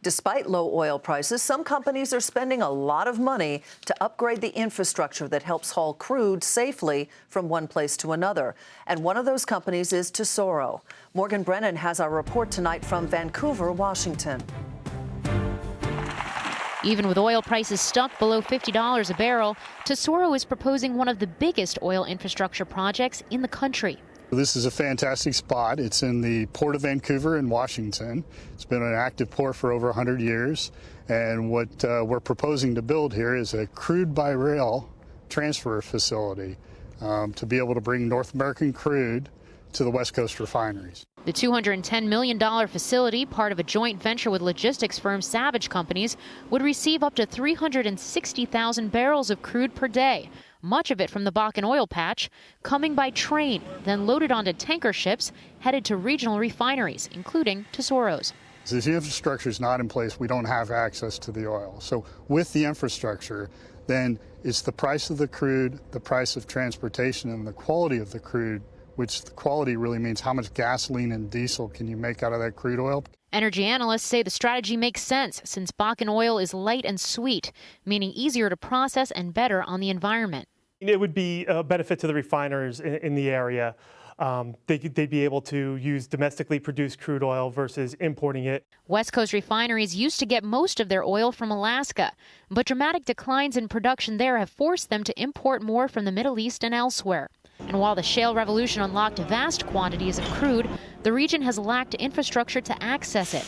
Despite low oil prices, some companies are spending a lot of money to upgrade the infrastructure that helps haul crude safely from one place to another. And one of those companies is Tesoro. Morgan Brennan has our report tonight from Vancouver, Washington. Even with oil prices stuck below $50 a barrel, Tesoro is proposing one of the biggest oil infrastructure projects in the country. This is a fantastic spot. It's in the Port of Vancouver in Washington. It's been an active port for over 100 years. And what we're proposing to build here is a crude by rail transfer facility to be able to bring North American crude to the West Coast refineries. The $210 million facility, part of a joint venture with logistics firm Savage Companies, would receive up to 360,000 barrels of crude per day, much of it from the Bakken oil patch, coming by train, then loaded onto tanker ships headed to regional refineries, including Tesoro's. If the infrastructure is not in place, we don't have access to the oil. So with the infrastructure, then it's the price of the crude, the price of transportation, and the quality of the crude, which the quality really means how much gasoline and diesel can you make out of that crude oil. Energy analysts say the strategy makes sense since Bakken oil is light and sweet, meaning easier to process and better on the environment. It would be a benefit to the refiners in the area. They'd be able to use domestically produced crude oil versus importing it. West Coast refineries used to get most of their oil from Alaska, but dramatic declines in production there have forced them to import more from the Middle East and elsewhere. And while the shale revolution unlocked vast quantities of crude, the region has lacked infrastructure to access it.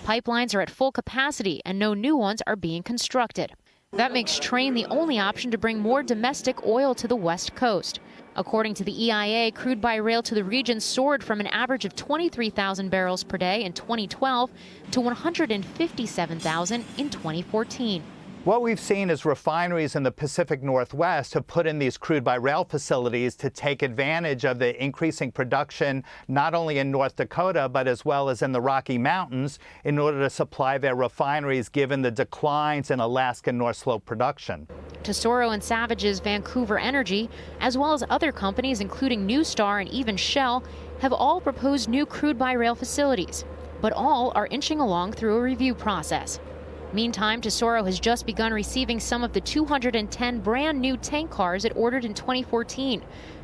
Pipelines are at full capacity and no new ones are being constructed. That makes train the only option to bring more domestic oil to the West Coast. According to the EIA, crude by rail to the region soared from an average of 23,000 barrels per day in 2012 to 157,000 in 2014. What we've seen is refineries in the Pacific Northwest have put in these crude by rail facilities to take advantage of the increasing production not only in North Dakota but as well as in the Rocky Mountains in order to supply their refineries given the declines in Alaska North Slope production. Tesoro and Savage's Vancouver Energy, as well as other companies including NewStar and even Shell, have all proposed new crude by rail facilities, but all are inching along through a review process. Meantime, Tesoro has just begun receiving some of the 210 brand new tank cars it ordered in 2014,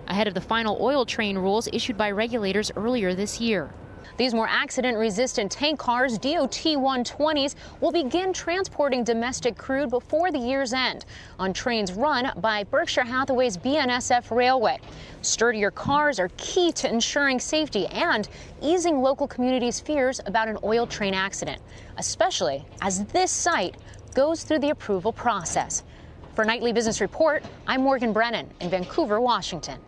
ahead of the final oil train rules issued by regulators earlier this year. These more accident-resistant tank cars, DOT 120s, will begin transporting domestic crude before the year's end on trains run by Berkshire Hathaway's BNSF Railway. Sturdier cars are key to ensuring safety and easing local communities' fears about an oil train accident, especially as this site goes through the approval process. For Nightly Business Report, I'm Morgan Brennan in Vancouver, Washington.